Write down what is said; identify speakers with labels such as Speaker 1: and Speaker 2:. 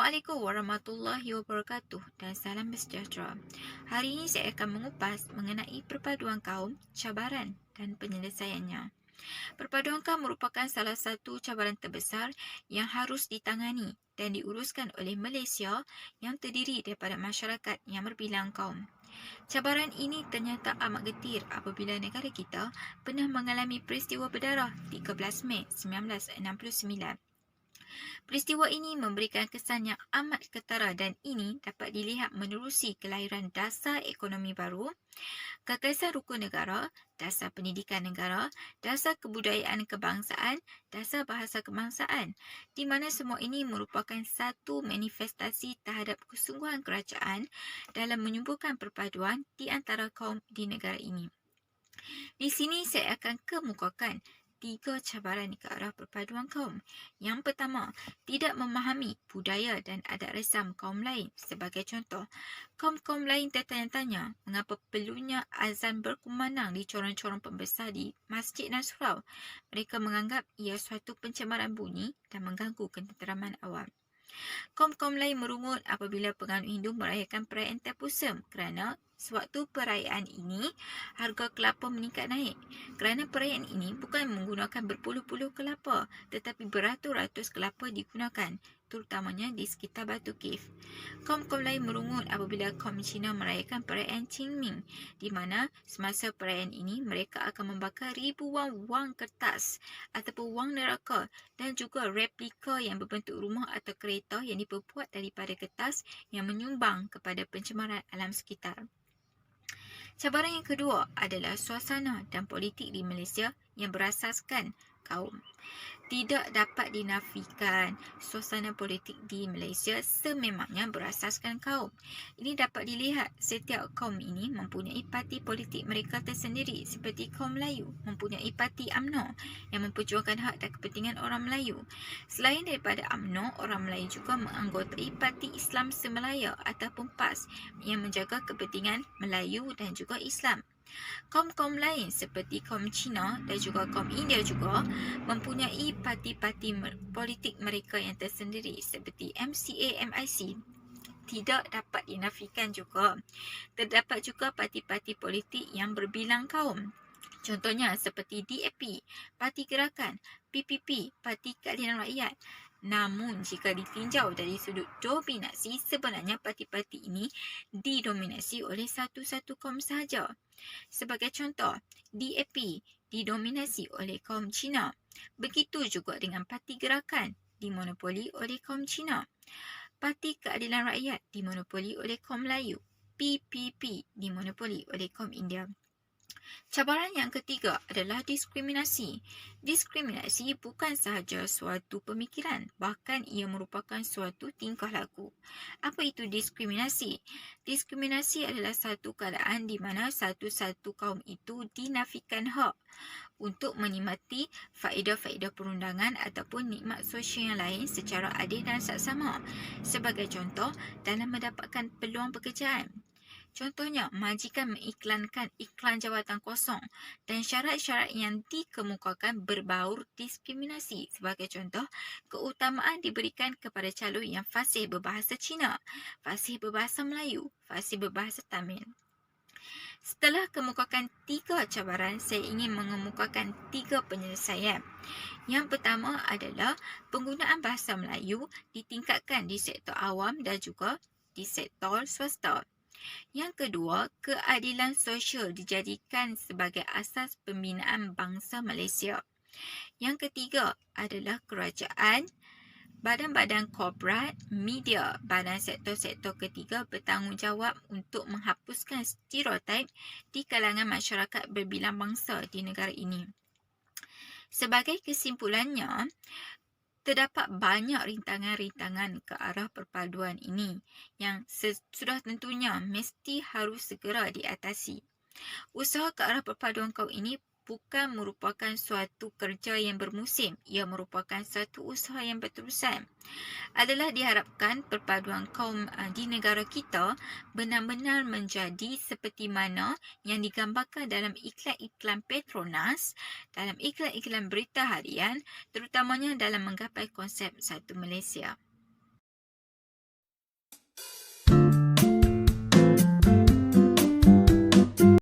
Speaker 1: Assalamualaikum warahmatullahi wabarakatuh dan salam sejahtera. Hari ini saya akan mengupas mengenai perpaduan kaum, cabaran dan penyelesaiannya. Perpaduan kaum merupakan salah satu cabaran terbesar yang harus ditangani dan diuruskan oleh Malaysia yang terdiri daripada masyarakat yang berbilang kaum. Cabaran ini ternyata amat getir apabila negara kita pernah mengalami peristiwa berdarah 13 Mei 1969. Peristiwa ini memberikan kesan yang amat ketara dan ini dapat dilihat menerusi kelahiran dasar ekonomi baru, gagasan rukun negara, dasar pendidikan negara, dasar kebudayaan kebangsaan, dasar bahasa kebangsaan, di mana semua ini merupakan satu manifestasi terhadap kesungguhan kerajaan dalam menyuburkan perpaduan di antara kaum di negara ini. Di sini saya akan kemukakan 3 cabaran ke arah perpaduan kaum. Yang pertama, tidak memahami budaya dan adat resam kaum lain. Sebagai contoh, kaum-kaum lain tertanya-tanya mengapa perlunya azan berkumandang di corong-corong pembesar di masjid dan surau. Mereka menganggap ia suatu pencemaran bunyi dan mengganggu ketenteraman awam. Kaum-kaum lain merungut apabila penganut Hindu merayakan perayaan Thaipusam kerana sewaktu perayaan ini, harga kelapa meningkat naik. Kerana perayaan ini bukan menggunakan berpuluh-puluh kelapa, tetapi beratus-ratus kelapa digunakan, terutamanya di sekitar Batu Cave. Kaum-kaum lain merungut apabila kaum Cina merayakan perayaan Qingming, di mana semasa perayaan ini mereka akan membakar ribuan wang kertas ataupun wang neraka dan juga replika yang berbentuk rumah atau kereta yang diperbuat daripada kertas yang menyumbang kepada pencemaran alam sekitar. Cabaran yang kedua adalah suasana dan politik di Malaysia yang berasaskan kaum. Tidak dapat dinafikan suasana politik di Malaysia sememangnya berasaskan kaum. Ini dapat dilihat setiap kaum ini mempunyai parti politik mereka tersendiri seperti kaum Melayu mempunyai parti UMNO yang memperjuangkan hak dan kepentingan orang Melayu. Selain daripada UMNO, orang Melayu juga menganggotai Parti Islam Semelaya ataupun PAS yang menjaga kepentingan Melayu dan juga Islam. Kaum-kaum lain seperti kaum Cina dan juga kaum India juga mempunyai parti-parti politik mereka yang tersendiri seperti MCA, MIC. Tidak dapat dinafikan juga. Terdapat juga parti-parti politik yang berbilang kaum. Contohnya seperti DAP, Parti Gerakan, PPP, Parti Keadilan Rakyat. Namun jika ditinjau dari sudut dominasi, sebenarnya parti-parti ini didominasi oleh satu-satu kaum sahaja. Sebagai contoh, DAP didominasi oleh kaum Cina. Begitu juga dengan Parti Gerakan dimonopoli oleh kaum Cina. Parti Keadilan Rakyat dimonopoli oleh kaum Melayu. PPP dimonopoli oleh kaum India. Cabaran yang ketiga adalah diskriminasi. Diskriminasi bukan sahaja suatu pemikiran, bahkan ia merupakan suatu tingkah laku. Apa itu diskriminasi? Diskriminasi adalah satu keadaan di mana satu-satu kaum itu dinafikan hak untuk menikmati faedah-faedah perundangan ataupun nikmat sosial yang lain secara adil dan saksama. Sebagai contoh, dalam mendapatkan peluang pekerjaan. Contohnya, majikan mengiklankan iklan jawatan kosong dan syarat-syarat yang dikemukakan berbaur diskriminasi. Sebagai contoh, keutamaan diberikan kepada calon yang fasih berbahasa Cina, fasih berbahasa Melayu, fasih berbahasa Tamil. Setelah kemukakan 3 cabaran, saya ingin mengemukakan 3 penyelesaian. Yang pertama adalah penggunaan bahasa Melayu ditingkatkan di sektor awam dan juga di sektor swasta. Yang kedua, keadilan sosial dijadikan sebagai asas pembinaan bangsa Malaysia. Yang ketiga adalah kerajaan, badan-badan korporat, media, badan sektor-sektor ketiga bertanggungjawab untuk menghapuskan stereotip di kalangan masyarakat berbilang bangsa di negara ini. Sebagai kesimpulannya, terdapat banyak rintangan-rintangan ke arah perpaduan ini yang sudah tentunya mesti harus segera diatasi. Usaha ke arah perpaduan kaum ini bukan merupakan suatu kerja yang bermusim, ia merupakan satu usaha yang berterusan. Adalah diharapkan perpaduan kaum di negara kita benar-benar menjadi seperti mana yang digambarkan dalam iklan-iklan Petronas, dalam iklan-iklan berita harian, terutamanya dalam menggapai konsep Satu Malaysia.